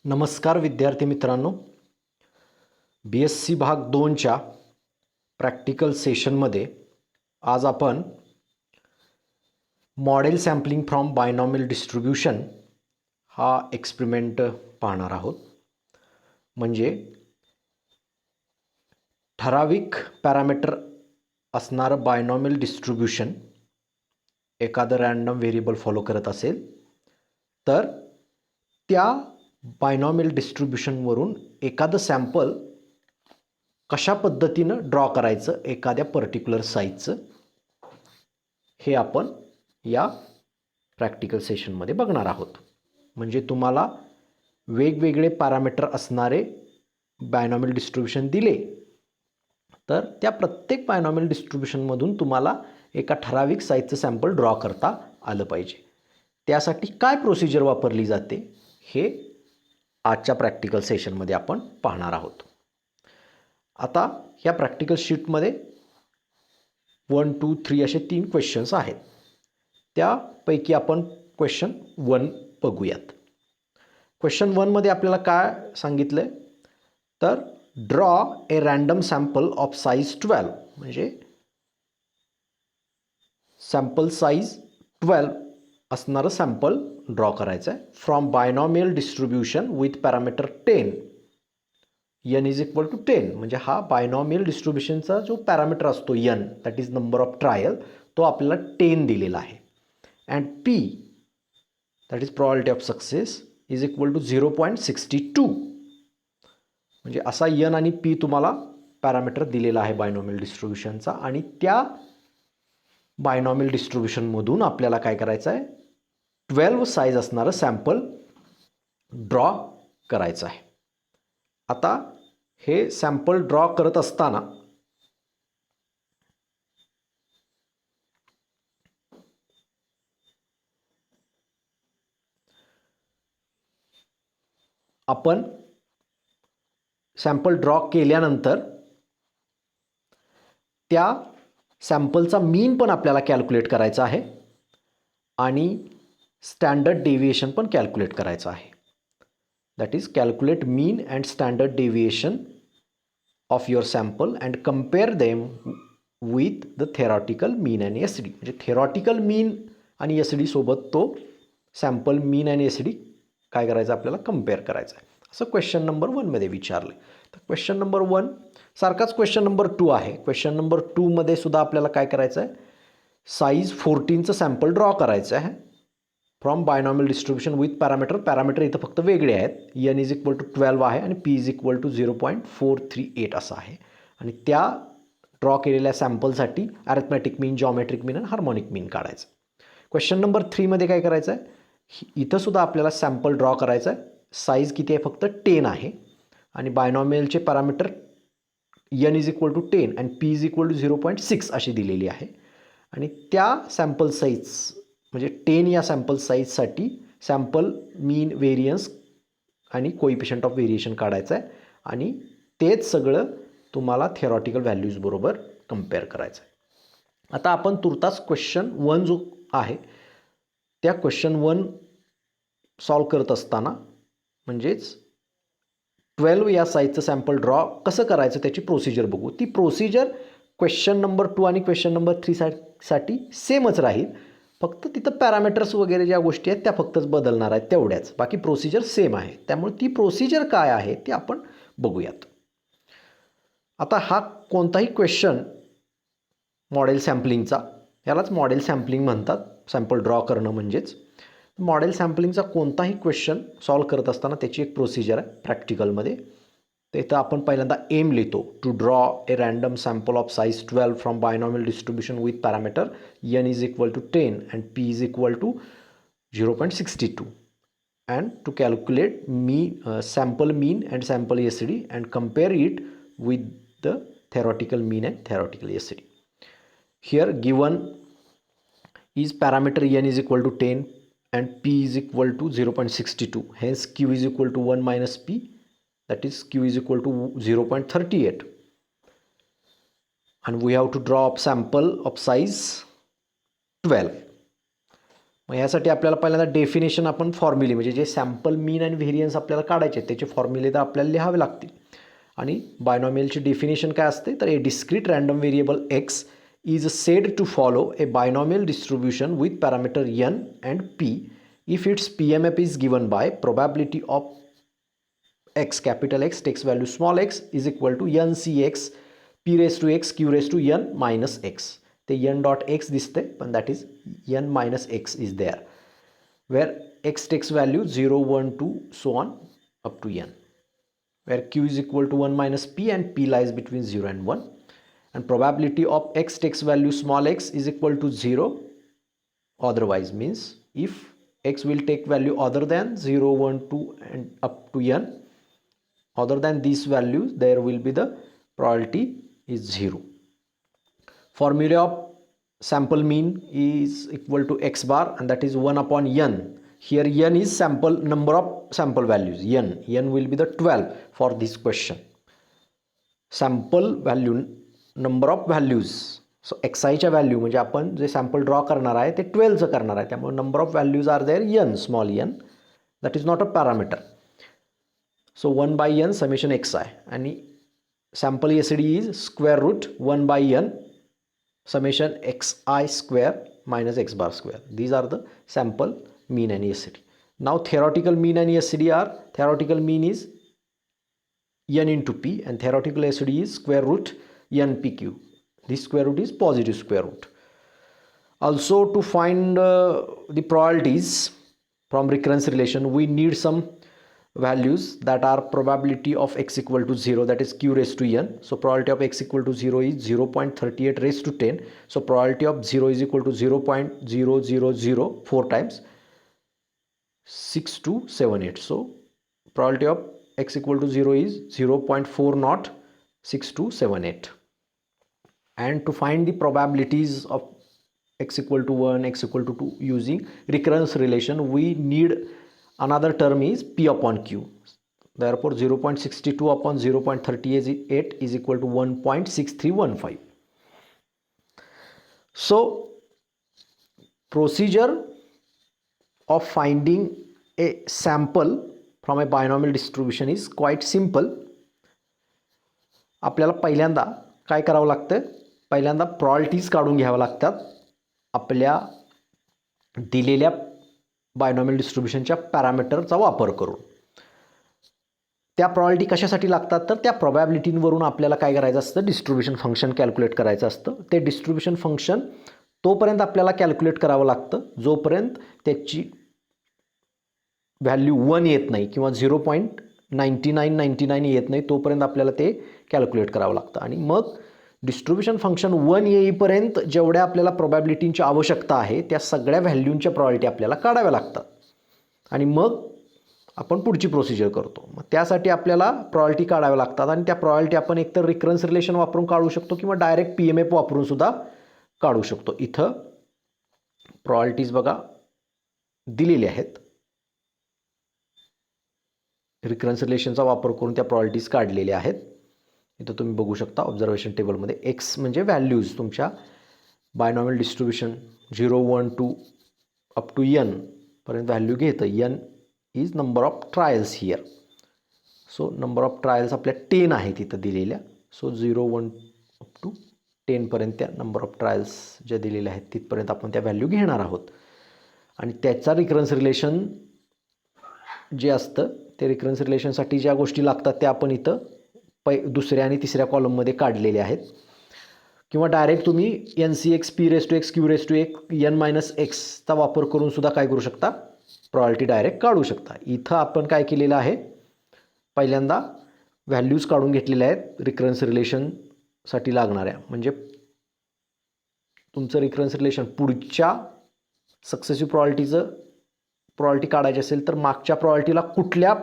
नमस्कार विद्यार्थी मित्रांनो, BSc भाग 2च्या प्रॅक्टिकल सेशनमध्ये आज आपण model sampling from binomial distribution हा एक्सपेरिमेंट पाहणार आहोत. म्हणजे ठराविक पॅरामीटर असणारं बायनॉमियल डिस्ट्रीब्युशन एखादं रँडम व्हेरिएबल फॉलो करत असेल तर त्या बायनॉमियल डिस्ट्रीब्युशनवरून एखादं सॅम्पल कशा पद्धतीनं ड्रॉ करायचं एखाद्या पर्टिक्युलर साईजचं हे आपण या प्रॅक्टिकल सेशनमध्ये बघणार आहोत. म्हणजे तुम्हाला वेगवेगळे पॅरामीटर असणारे बायनॉमियल डिस्ट्रीब्युशन दिले तर त्या प्रत्येक बायनॉमियल डिस्ट्रीब्युशनमधून तुम्हाला एका ठराविक साईजचं सॅम्पल ड्रॉ करता आलं पाहिजे. त्यासाठी काय प्रोसिजर वापरली जाते हे आजच्या प्रॅक्टिकल सेशनमध्ये आपण पाहणार आहोत. आता ह्या प्रॅक्टिकल शीटमध्ये 1, 2, 3 असे 3 क्वेश्चन्स आहेत. त्यापैकी आपण क्वेश्चन 1 बघूयात. क्वेश्चन 1मध्ये आपल्याला काय सांगितलं आहे तर draw a random sample of size 12. म्हणजे सॅम्पल साईज 12 असणारं सॅम्पल ड्रॉ करायचं आहे from binomial distribution with parameter 10. n is equal to 10. म्हणजे हा बायनॉमियल डिस्ट्रीब्युशनचा जो पॅरामीटर असतो n, that is number of trial, तो आपल्याला 10 दिलेला आहे. And p, that is probability of success, is equal to 0.62. म्हणजे असा n आणि p तुम्हाला पॅरामीटर दिलेला आहे बायनॉमियल डिस्ट्रीब्युशनचा. आणि त्या बायनॉमियल डिस्ट्रीब्युशनमधून आपल्याला काय करायचं आहे, 12 साईज असणारं सॅम्पल ड्रॉ करायचं आहे. आता हे सॅम्पल ड्रॉ करत असताना आपण सॅम्पल ड्रॉ केल्यानंतर त्या सॅम्पलचा मीन पण आपल्याला कॅल्क्युलेट करायचा आहे आणि स्टँडर्ड डेविएशन पण कॅल्क्युलेट करायचं आहे. That is calculate mean and standard deviation of your sample and compare them with the theoretical mean आणि एस डी. म्हणजे थेरॉटिकल मीन आणि एस डी सोबत तो सॅम्पल मीन आणि एस डी काय करायचं आपल्याला कम्पेअर करायचं आहे. असं क्वेश्चन नंबर 1मध्ये विचारलं. तर क्वेश्चन नंबर 1 सारखाच क्वेश्चन नंबर 2 आहे. क्वेश्चन नंबर 2मध्ये सुद्धा आपल्याला काय करायचं आहे, साईज 14चं सॅम्पल ड्रॉ करायचं आहे from binomial distribution with parameter इथं फक्त वेगळे आहेत. n इज इक्वल टू 12 आहे आणि p इज इक्वल टू 0.438 असं आहे. आणि त्या ड्रॉ केलेल्या सॅम्पलसाठी अरिथमॅटिक मीन, जॉमेट्रिक मीन आणि हार्मोनिक मीन काढायचं. क्वेश्चन नंबर 3मध्ये काय करायचं आहे, इथं सुद्धा आपल्याला सॅम्पल ड्रॉ करायचं आहे. साईज किती आहे, फक्त 10 आहे. आणि बायनॉमियलचे parameter n is equal to 10 आणि p इज इक्वल टू 0.6 अशी दिलेली आहे. आणि त्या सॅम्पल साईज म्हणजे 10 या सॅम्पल साईजसाठी सॅम्पल मीन, व्हेरियन्स आणि कोइफिशियंट ऑफ व्हेरिएशन काढायचं आहे. आणि तेच सगळं तुम्हाला थेरॉटिकल व्हॅल्यूज बरोबर कम्पेअर करायचं आहे. आता आपण तुर्तास क्वेश्चन 1 जो आहे त्या क्वेश्चन 1 सॉल्व करत असताना म्हणजेच 12 या साईजचं सॅम्पल ड्रॉ कसं करायचं त्याची प्रोसिजर बघू. ती प्रोसिजर क्वेश्चन नंबर 2 आणि क्वेश्चन नंबर 3 साठी सेमच राहील. फक्त तिथं पॅरामीटर्स वगैरे ज्या गोष्टी आहेत त्या फक्तच बदलणार आहेत तेवढ्याच. बाकी प्रोसिजर सेम आहे. त्यामुळे ती प्रोसिजर काय आहे ते आपण बघूयात. आता हा कोणताही क्वेश्चन मॉडेल सॅम्पलिंगचा, यालाच मॉडेल सॅम्पलिंग म्हणतात, सॅम्पल ड्रॉ करणं म्हणजेच. मॉडेल सॅम्पलिंगचा कोणताही क्वेश्चन सॉल्व करत असताना त्याची एक प्रोसिजर आहे प्रॅक्टिकलमध्ये. तर इथं आपण पहिल्यांदा एम लिहितो, to draw a random sample of size 12 from binomial distribution with parameter n is equal to 10 and p is equal to 0.62 and to calculate sample mean and sample S D and compare it with the theoretical mean and theoretical S D. Here given is parameter n is equal to 10 and p is equal to 0.62. Hence q is equal to 1 minus p, that is q is equal to 0.38. And we have to draw up sample of size 12. मग यासाठी आपल्याला पहिल्यांदा definition आपण फॉर्म्युले म्हणजे जे sample मीन आणि variance आपल्याला काढायचे त्याचे फॉर्म्युले तर आपल्याला लिहावे लागतील. आणि बायनॉमियलची डेफिनेशन काय असते तर a discrete random variable X is said to follow a binomial distribution with parameter n and p if its PMF is given by probability of x capital X takes value small x is equal to ncx p raised to x q raised to n minus x. ते n dot x दिसते पण that is n minus x is there where x takes value 0 1 2 so on up to n, where q is equal to 1 minus p and p lies between 0 and 1, and probability of x takes value small x is equal to 0 otherwise means if x will take value other than 0 1 2 and up to n, other than these values there will be the probability is 0. Formula of sample mean is equal to x bar and that is 1 upon n. Here n is sample number of sample values, n will be the 12 for this question. Sample value number of values, so xi value म्हणजे आपण जे sample draw करणार आहे ते 12चं करणार आहे त्यामुळे number of values are there n small n that is not a parameter. So 1 by n summation xi आणि sample ESD is square root 1 by n summation xi square minus x bar square. These are the sample mean and ESD. नाव theoretical mean and ESD are, theoretical mean is n into p and theoretical ESD is square root npq. This square root is positive square root. Also to find the probabilities from recurrence relation we need some values that are probability of x equal to 0 that is q raised to n. So probability of x equal to 0 is 0.38 raised to 10. So probability of 0 is equal to 0.0004 times 6278. So probability of x equal to 0 is 0.406278. And to find the probabilities of x equal to 1, x equal to 2 using recurrence relation we need another term is p upon q. Therefore 0.62 upon 0.38 is equal to 1.6315. So procedure of finding a sample from a binomial distribution is quite simple. आपल्याला पहिल्यांदा काय करावं लागतं, पहिल्यांदा properties काढून घ्याव्या लागतात आपल्या दिलेल्या बायनॉमियल डिस्ट्रीब्युशनच्या पॅरामीटरचा वापर करून. त्या प्रॉपर्टी कशासाठी लागतात तर त्या प्रोबॅबिलिटींवरून आपल्याला काय करायचं असतं डिस्ट्रीब्युशन फंक्शन कॅल्क्युलेट करायचं असतं. ते डिस्ट्रीब्युशन फंक्शन तोपर्यंत आपल्याला कॅल्क्युलेट करावं लागतं जोपर्यंत त्याची व्हॅल्यू 1 येत नाही किंवा 0.9999 येत नाही तोपर्यंत आपल्याला ते कॅल्क्युलेट करावं लागतं. आणि मग डिस्ट्रीब्युशन फंक्शन 1 येईपर्यंत जेवढ्या आपल्याला प्रोबॅबिलिटींची आवश्यकता आहे त्या सगळ्या व्हॅल्यूंच्या प्रॉपर्टी आपल्याला काढाव्या लागतात आणि मग आपण पुढची प्रोसिजर करतो. मग त्यासाठी आपल्याला प्रॉपर्टी काढाव्या लागतात आणि त्या प्रॉपर्टी आपण एकतर रिकरन्स रिलेशन वापरून काढू शकतो किंवा डायरेक्ट PMF वापरून सुद्धा काढू शकतो. इथं प्रॉपर्टीज बघा दिलेली आहेत. रिकरन्स रिलेशनचा वापर करून त्या प्रॉपर्टीज काढलेल्या आहेत. इथं तुम्ही बघू शकता ऑब्झर्वेशन टेबलमध्ये एक्स म्हणजे व्हॅल्यूज तुमच्या binomial distribution 0 1 2 up to n पर्यंत व्हॅल्यू घेतं. n is number of trials here. So number of trials आपल्या 10 आहेत इथं दिलेल्या. सो 0 1 अप टू 10 पर्यंत त्या नंबर ऑफ ट्रायल्स ज्या दिलेल्या आहेत तिथपर्यंत आपण त्या व्हॅल्यू घेणार आहोत आणि त्याचा रिकरन्स रिलेशन जे असतं ते रिकरन्स रिलेशनसाठी ज्या गोष्टी लागतात त्या आपण इथं दुसऱ्या आणि तिसऱ्या कॉलममध्ये काढलेले आहेत. किंवा डायरेक्ट तुम्ही NCx p raise to x q raise to n minus एक्सचा वापर करून सुद्धा काय करू शकता प्रॉपर्टी डायरेक्ट काढू शकता. इथं आपण काय केलेलं आहे पहिल्यांदा व्हॅल्यूज काढून घेतलेल्या आहेत रिकरन्स रिलेशनसाठी लागणाऱ्या. म्हणजे तुमचं रिकरन्स रिलेशन पुढच्या सक्सेसिव्ह प्रॉपर्टी काढायची असेल तर मागच्या प्रॉपर्टीला कुठल्या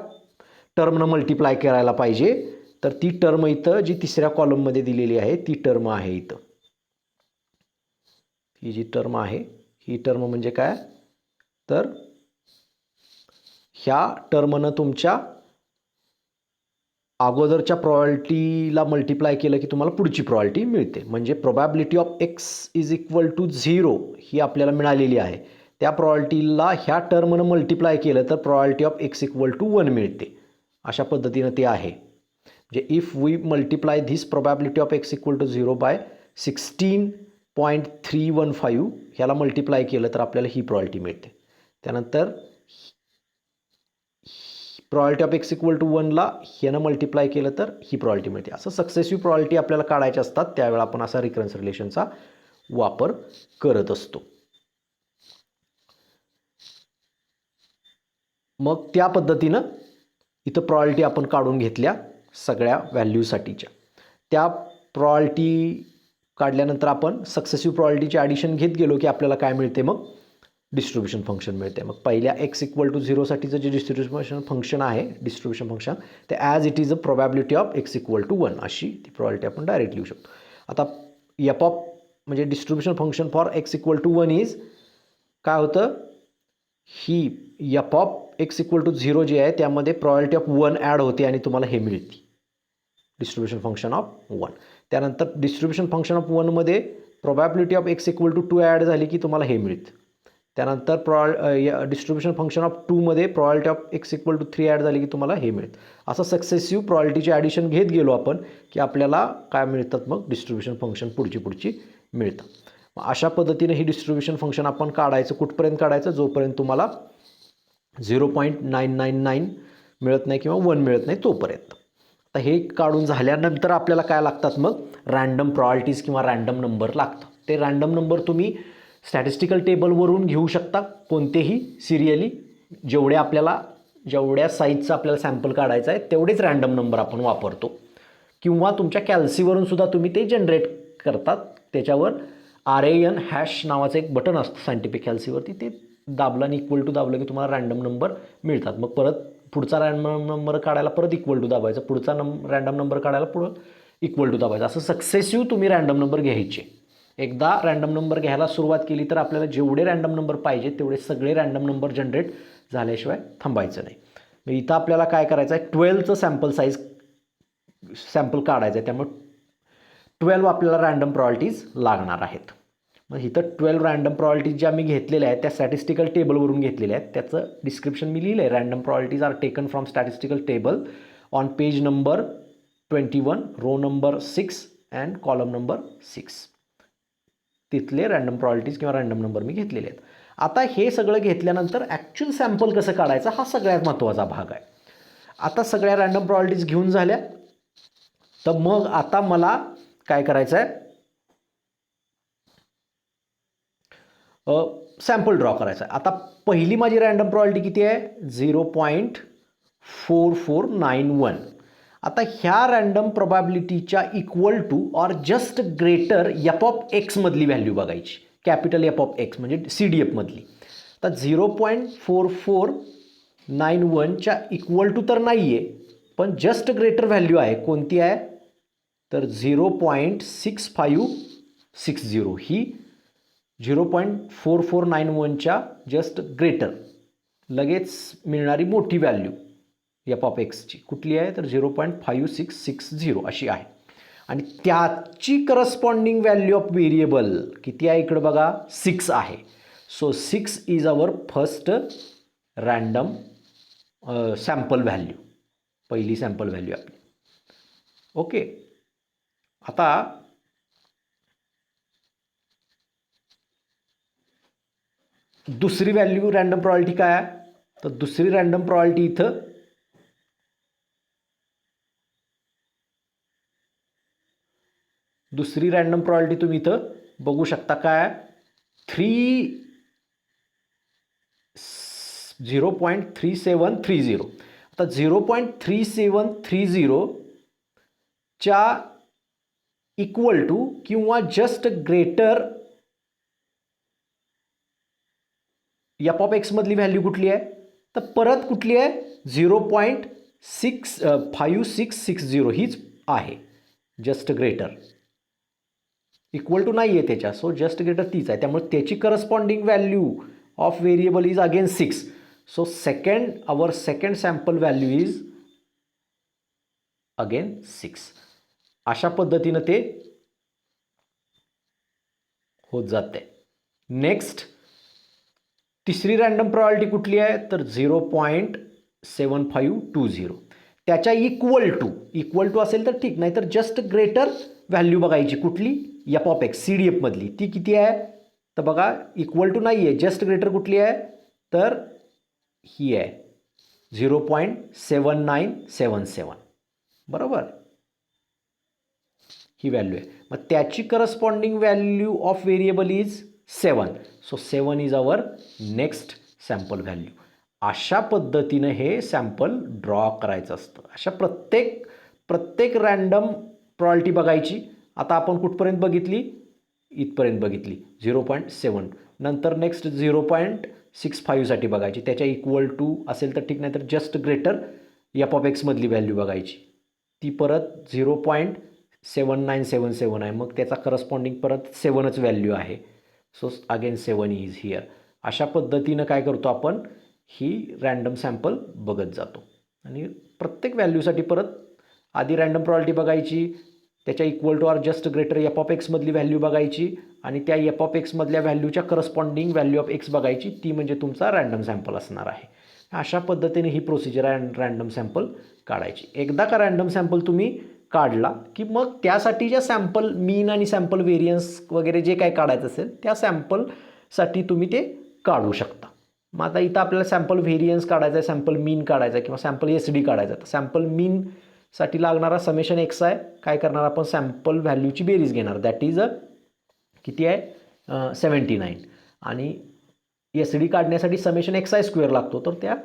टर्मनं मल्टिप्लाय करायला पाहिजे तर ती टर्म इथं जी तिसऱ्या कॉलममध्ये दिलेली आहे ती टर्म आहे. इथं ही जी टर्म आहे ही टर्म म्हणजे काय तर ह्या टर्मनं तुमच्या अगोदरच्या प्रॉपर्टीला मल्टिप्लाय केलं की तुम्हाला पुढची प्रॉपर्टी मिळते. म्हणजे probability of x is equal to 0 ही आपल्याला मिळालेली आहे त्या प्रॉपर्टीला ह्या टर्मनं मल्टिप्लाय केलं तर property of X equal to 1 मिळते. अशा पद्धतीनं ते आहे. म्हणजे if we multiply this probability of X equal to 0 by 16.315 ह्याला मल्टिप्लाय केलं तर आपल्याला ही प्रॉपर्टी मिळते. त्यानंतर property of X equal to 1ला ह्यानं मल्टिप्लाय केलं तर ही प्रॉपर्टी मिळते. असं सक्सेसिव्ह प्रॉपर्टी आपल्याला काढायच्या असतात, त्यावेळेला आपण असा रिकरन्स रिलेशनचा वापर करत असतो. मग त्या पद्धतीनं इथं प्रॉपर्टी आपण काढून घेतल्या सगळ्या व्हॅल्यूसाठीच्या. त्या प्रॉपर्टी काढल्यानंतर आपण सक्सेसिव्ह प्रॉपर्टीचे ॲडिशन घेत गेलो की आपल्याला काय मिळते, मग डिस्ट्रीब्युशन फंक्शन मिळते. मग पहिल्या एक्स इक्वल टू 0साठीचं जे डिस्ट्रीब्युशन फंक्शन आहे, डिस्ट्रीब्युशन फंक्शन, ते as it is a probability of X equal to 1 अशी ती प्रॉपर्टी आपण डायरेक्ट लिहू शकतो. आता एफ ऑफ म्हणजे distribution function for X equal to 1 is काय होतं, ही F of X equal to 0 जे आहे त्यामध्ये प्रॉपर्टी ऑफ 1 ॲड होते आणि तुम्हाला हे मिळते डिस्ट्रीब्युशन फंक्शन ऑफ 1. त्यानंतर डिस्ट्रीब्युशन फंक्शन ऑफ 1मध्ये probability of X equal to 2 add झाली की तुम्हाला हे मिळतं. त्यानंतर डिस्ट्रीब्युशन फंक्शन ऑफ 2मध्ये property of X equal to 3 add झाली की तुम्हाला हे मिळतं. असं सक्सेसिव्ह प्रॉपर्टीचे ॲडिशन घेत गेलो आपण की आपल्याला काय मिळतात, मग डिस्ट्रीब्युशन फंक्शन पुढची मिळतं. मग अशा पद्धतीने ही डिस्ट्रीब्युशन फंक्शन आपण काढायचं. कुठपर्यंत काढायचं, जोपर्यंत तुम्हाला 0.999 मिळत नाही किंवा 1 मिळत नाही तोपर्यंत. आता हे काढून झाल्यानंतर आपल्याला काय लागतात, मग रँडम प्रॉपर्टीज किंवा रँडम नंबर लागतात. ते रँडम नंबर तुम्ही स्टॅटिस्टिकल टेबलवरून घेऊ शकता, कोणतेही सिरियली. जेवढ्या साईजचा आपल्याला सॅम्पल काढायचा आहे तेवढेच रँडम नंबर आपण वापरतो. किंवा तुमच्या कॅल्सीवरून सुद्धा तुम्ही ते जनरेट करतात. त्याच्यावर RAN हॅश नावाचं एक बटन असतं सायंटिफिक कॅल्सीवरती, ते दाबलं आणि इक्वल टू दाबलं की तुम्हाला रँडम नंबर मिळतात. मग परत पुढचा रँडम नंबर काढायला परत इक्वल टू दाबायचं, पुढचा रँडम नंबर काढायला पुढं इक्वल टू दाबायचं. असं सक्सेसिव्ह तुम्ही रँडम नंबर घ्यायचे. एकदा रँडम नंबर घ्यायला सुरुवात केली तर आपल्याला जेवढे रँडम नंबर पाहिजे तेवढे सगळे रँडम नंबर जनरेट झाल्याशिवाय थांबायचं नाही. मग इथं आपल्याला काय करायचं आहे, 12चं सॅम्पल काढायचं आहे. त्यामुळे 12 आपल्याला रँडम प्रॉपर्टीज लागणार आहेत. मग इथं 12 रँडम प्रॉपर्टीज ज्या मी घेतलेल्या आहेत त्या स्टॅटिस्टिकल टेबलवरून घेतलेल्या आहेत. त्याचं डिस्क्रिप्शन मी लिहिलं आहे. Random properties are taken from statistical table on page number 21, row number 6 and column number 6. तिथले रँडम प्रॉपर्टीज किंवा रँडम नंबर मी घेतलेले आहेत. आता हे सगळं घेतल्यानंतर ॲक्च्युअल सॅम्पल कसं काढायचं हा सगळ्यात महत्त्वाचा भाग आहे. आता सगळ्या रँडम प्रॉपर्टीज घेऊन झाल्या तर मग आता मला काय करायचं आहे, सॅम्पल ड्रॉ करायचा आहे. आता पहिली माझी रँडम प्रॉपर्टी किती आहे, 0.4491. आता ह्या रँडम प्रोबॅबिलिटीच्या equal to or just greater F of एक्समधली व्हॅल्यू बघायची. कॅपिटल एफ ऑफ एक्स म्हणजे CDF मधली. आता 0.4491च्या इक्वल टू तर नाही आहे, पण जस्ट ग्रेटर व्हॅल्यू आहे. कोणती आहे तर 0.6560. ही 0.4491च्या जस्ट ग्रेटर लगेच मिळणारी मोठी व्हॅल्यू एफ ऑफ एक्सची कुठली आहे तर 0.5660 अशी आहे. आणि त्याची करस्पॉन्डिंग व्हॅल्यू ऑफ व्हेरिएबल किती आहे इकडं बघा, 6 आहे. So 6 is our first random sample value, पहिली सॅम्पल व्हॅल्यू आपली. ओके. आता दुसरी व्हॅल्यू रँडम प्रॉपर्टी काय आहे तर दुसरी रँडम प्रॉपर्टी इथं दुसरी रँडम प्रॉपर्टी तुम्ही इथं बघू शकता काय, 0.3730. आता 0.3730च्या इक्वल टू किंवा जस्ट ग्रेटर एफ ऑफ एक्समधली व्हॅल्यू कुठली आहे तर परत कुठली आहे 0.5660 हीच आहे. जस्ट ग्रेटर इक्वल टू नाही आहे त्याच्या, सो जस्ट ग्रेटर तीच आहे. त्यामुळे त्याची corresponding value of variable is again 6. So our second sample value is again 6. अशा पद्धतीनं ते होत जाते. नेक्स्ट तिसरी रँडम प्रोबॅबिलिटी कुठली आहे तर 0.7520. त्याच्या इक्वल टू असेल तर ठीक, नाही तर जस्ट ग्रेटर व्हॅल्यू बघायची कुठली F of X C D एफमधली. ती किती आहे तर बघा इक्वल टू नाही आहे, जस्ट ग्रेटर कुठली आहे तर ही आहे 0.7977. बरोबर, ही व्हॅल्यू आहे. मग त्याची corresponding value of variable is 7. So 7 is our next sample value. अशा पद्धतीनं हे सॅम्पल ड्रॉ करायचं असतं. अशा प्रत्येक रँडम प्रोबॅबिलिटी बघायची. आता आपण कुठपर्यंत बघितली, इथपर्यंत बघितली 0.7. नंतर नेक्स्ट 0.65साठी बघायची, त्याच्या इक्वल टू असेल तर ठीक, नाही तर जस्ट ग्रेटर एफ ऑफ एक्समधली व्हॅल्यू बघायची. ती परत 0.7977 आहे, मग त्याचा करस्पॉन्डिंग परत 7च व्हॅल्यू आहे. So again 7 is here. अशा पद्धतीनं काय करतो आपण, ही रँडम सॅम्पल बघत जातो आणि प्रत्येक व्हॅल्यूसाठी परत आधी रँडम प्रोबॅबिलिटी बघायची, त्याच्या equal to or just greater F of एक्समधली व्हॅल्यू बघायची आणि त्या एफ ऑफ एक्समधल्या व्हॅल्यूच्या करस्पॉन्डिंग व्हॅल्यू ऑफ एक्स बघायची. ती म्हणजे तुमचा रँडम सॅम्पल असणार आहे. अशा पद्धतीने ही प्रोसिजर आहे रँडम सॅम्पल काढायची. एकदा का रँडम सॅम्पल तुम्ही काढला की मग त्यासाठी ज्या सॅम्पल मीन आणि सॅम्पल व्हेरियन्स वगैरे जे काय काढायचं असेल त्या सॅम्पलसाठी तुम्ही ते काढू शकता. मग आता इथं आपल्याला सॅम्पल व्हेरियन्स काढायचा आहे, सॅम्पल मीन काढायचा आहे किंवा सॅम्पल एस डी काढायचा आहे. तर सॅम्पल मीनसाठी लागणारा समेशन एक्स आहे. काय करणार आपण, सॅम्पल व्हॅल्यूची बेरीज घेणार, दॅट इज किती आहे 79. आणि एस डी काढण्यासाठी समेशन एक्स आय स्क्वेअर लागतो. तर त्या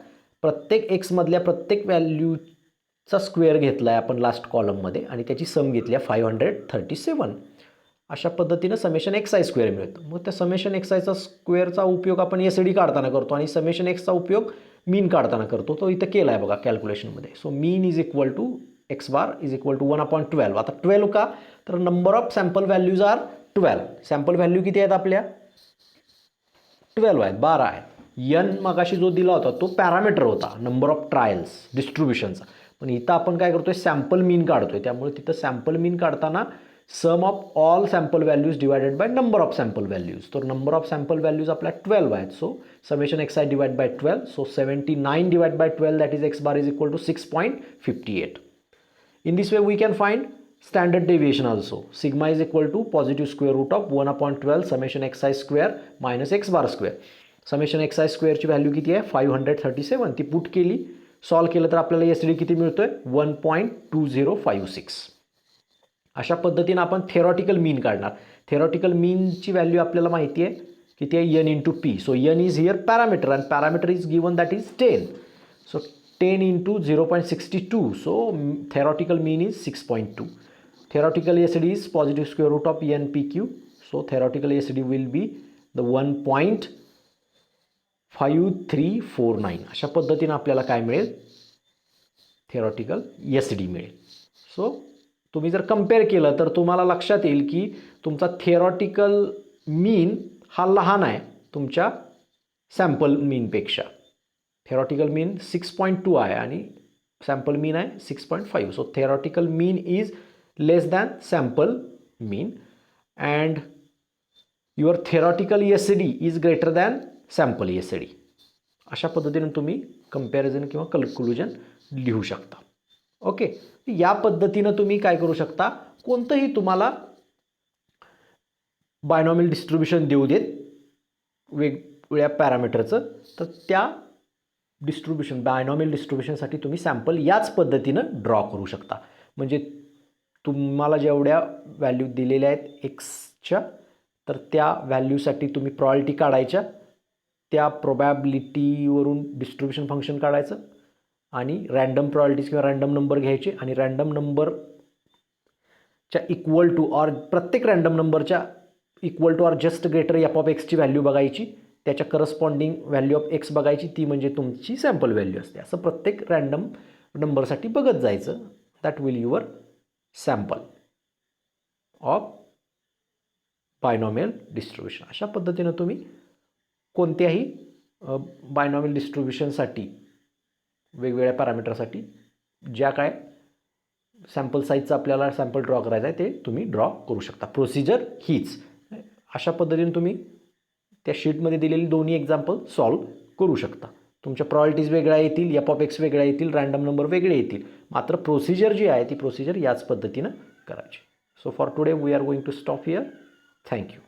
प्रत्येक एक्समधल्या प्रत्येक व्हॅल्यूचा स्क्वेअर घेतला आहे आपण लास्ट कॉलममध्ये आणि त्याची सम घेतली आहे 537. अशा पद्धतीनं समेशन एक्स आय स्क्वेअर मिळतो. मग त्या समेशन एक्स आयचा स्क्वेअरचा उपयोग आपण एस डी काढताना करतो आणि समेशन एक्सचा उपयोग मीन काढताना करतो. तो इथं केला आहे बघा कॅल्क्युलेशनमध्ये. So mean is equal to X bar is equal to 1/12. आता 12 का तर number of sample values are 12. Sample value किती आहेत आपल्या 12 आहेत, 12 आहेत. यन मगाशी जो दिला होता तो पॅरामीटर होता नंबर ऑफ ट्रायल्स डिस्ट्रीब्युशनचा. पण इथं आपण काय करतोय, सॅम्पल मीन काढतोय. त्यामुळे तिथं सॅम्पल मीन काढताना sum of all sample values divided by number of sample values. तर नंबर ऑफ सॅम्पल व्हॅल्यूज आपल्या 12 आहेत. So summation X I divide by 12. So 79 divide by 12 that is X bar is equal to 6.58. In this way we can find standard deviation also. Sigma is equal to positive square root of 1/12 summation xi square minus x bar square. Summation xi square ची value किती आहे 537. ती put केली, solve केलं तर आपल्याला S D किती मिळतोय 1.2056. अशा पद्धतीनं आपण थेरॉटिकल मीन काढणार. थेरॉटिकल मीनची व्हॅल्यू आपल्याला माहिती आहे किती आहे n into P. So n is here parameter and parameter is given that is 10. So 10 into 0.62. So theoretical mean is 6.2. Theoretical ACD is positive square root of NPQ. So theoretical ACD will be the 1.5349. अशा पद्धतीने आपल्याला काय मिळेल, theoretical ACD मिळेल. So तुम्ही जर compare केलं तर तुम्हाला लक्षात येईल की तुमचा theoretical mean हा लहान आहे तुमच्या सॅम्पल मीनपेक्षा. थेरॉटिकल मीन 6.2 आहे आणि सॅम्पल मीन आहे 6.5. So theoretical mean is less than sample mean and your theoretical S D is greater than sample S D. अशा पद्धतीने तुम्ही कंपॅरिझन किंवा कन्क्लुजन लिहू शकता. ओके, या पद्धतीनं तुम्ही काय करू शकता, कोणतंही तुम्हाला बायनॉमियल डिस्ट्रीब्युशन देऊ देत वेगवेगळ्या पॅरामीटरचं, तर त्या डिस्ट्रीब्युशन बायनॉमियल डिस्ट्रीब्युशनसाठी तुम्ही सॅम्पल याच पद्धतीनं ड्रॉ करू शकता. म्हणजे तुम्हाला जेवढ्या व्हॅल्यू दिलेल्या आहेत एक्सच्या, तर त्या व्हॅल्यूसाठी तुम्ही प्रोबॅबिलिटी काढायच्या, त्या प्रोबॅबिलिटीवरून डिस्ट्रीब्युशन फंक्शन काढायचं आणि रँडम प्रोबॅबिलिटीज किंवा रँडम नंबर घ्यायचे आणि रँडम नंबरच्या इक्वल टू ऑर प्रत्येक रँडम नंबरच्या equal to or just greater F of एक्सची व्हॅल्यू बघायची, त्याच्या करस्पॉन्डिंग व्हॅल्यू ऑफ एक्स बघायची, ती म्हणजे तुमची सॅम्पल व्हॅल्यू असते. असं प्रत्येक रँडम नंबरसाठी बघत जायचं. That will your sample of binomial distribution. अशा पद्धतीनं तुम्ही कोणत्याही बायनॉमियल डिस्ट्रीब्युशनसाठी वेगवेगळ्या पॅरामीटरसाठी ज्या काय सॅम्पल साईजचा आपल्याला सॅम्पल ड्रॉ करायचा आहे ते तुम्ही ड्रॉ करू शकता. प्रोसिजर हीच. अशा पद्धतीने तुम्ही त्या शीटमध्ये दिलेली दोन्ही एक्झाम्पल सॉल्व करू शकता. तुमच्या प्रॉयल्टीज वेगळ्या येतील, एफ ऑफ एक्स वेगळ्या येतील, रँडम नंबर वेगळे येतील, मात्र प्रोसिजर जी आहे ती प्रोसिजर याच पद्धतीनं करायची. So for today we are going to stop here. Thank you.